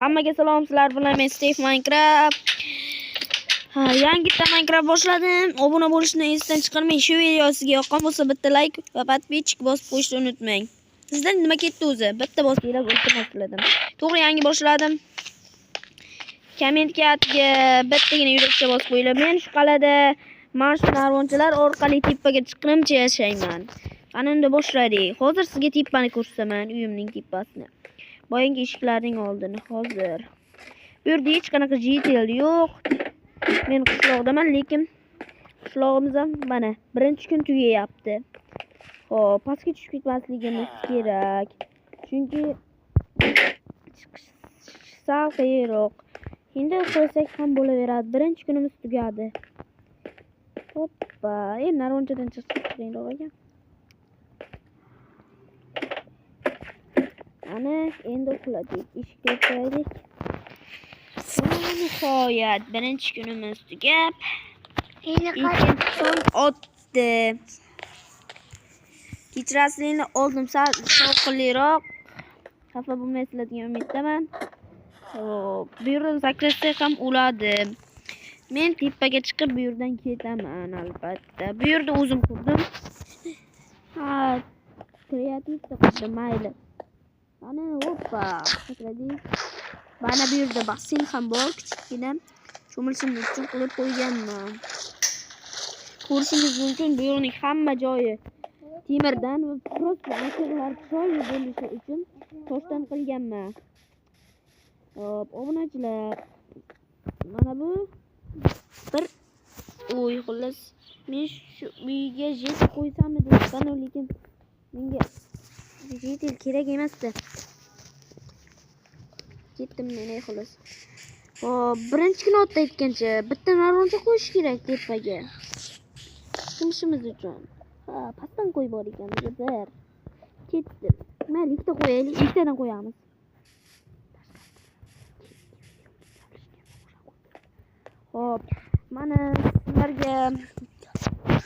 Hammaga salom, sizlar bilan men Steve Minecraft. Yangita Minecraft boshladim. Obuna bo'lishni esdan chiqarmang. Shu video sizga yoqqan bo'lsa bitta like va podpисчик bosib qo'yishni unutmang. Sizdan nima ketdi o'zi? Bitta bosinglar, iltimos qiladim. To'g'ri, yangi boshladim. Kommentga bittagina yurakcha bosib qo'yinglar. Men shu qalada mana shu narvonchalar orqali tepaga chiqqanimcha yashayman. Ana unda boshladik. Hozir sizga tepani ko'rsataman, uyimning tepasini. Boyangi eshiklarning oldini hozir. Bu yerda hech qanaqa jitel yo'q. Men qishloqdaman, lekin qishlog'imiz ham mana birinchi kun tugayapti. Xo'p, pastga tushib ketmasligimiz kerak. Chunki chiqish sal qiyinroq. Endi qo'ysak ham bo'laveradi. Birinchi kunimiz tugadi. Hoppa, endi narvonchadan chiqib qiyinroq ekan. Ana endi uxladik, eshikni ochaylik. Nihoyat birinchi kunimiz tugab, ikkinchi kun o'tdi. Kechirasizlarni oldim sal shovqinliroq. Xafa bo'lmaysizlar degan umiddaman. Xo'p, bu yerdan sakrashsak ham o'ladi. Men tepaga chiqib bu yerdan ketaman albatta. Bu yerda o'zim qurdim. Kreativda qurdim, mayli. Ana hoppa, sakradik. Mana bu yerda basseyn ham bor, kichikgina. Cho'milishim uchun qilib qo'yganman. Ko'rishingiz mumkin, bu yerning hamma joyi temirdan va просто atirlar chiroyli bo'lishi uchun toshdan qilganman. Hop, obunachilar. Mana bu bir xullas men shu uyga jet qo'ysammi debman, lekin menga jitel kerak emasdi. Ketdim men xolos. Hop, birinchi kun o'tdi aytgancha bitta narvoncha qo'yish kerak tepaga. Ishimiz uchun. Pastdan qo'yib bor ekanmiz bir. Ketdi. Mayli, ikkita qo'yaylik, ikkitadan qo'yamiz. Hop, mana sizlarga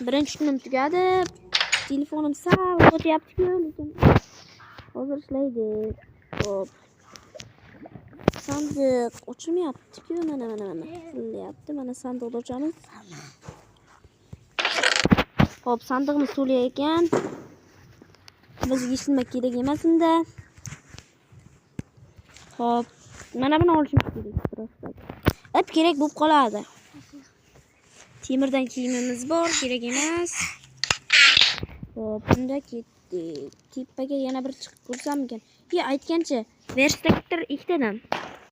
birinchi kunim tugadi. Telefonim sal o'tyapti-ku, lekin hozir ishlaydi. Hop. Sandiq ochilmayapti-ku, mana. Silyapti. Mana sandiqni ochamiz. Hop, sandiqni so'liy ekan. Bizga hech nima kerak emas unda. Hop, mana buni olishimiz kerak просто. Ip kerak bo'lib qoladi. Temirdan kiyimimiz bor, kerak emas. Hop, bunda ketdik. Tepaga yana bir chiqib ko'rsammikan? Aytgancha, verstaktır ikkitadan.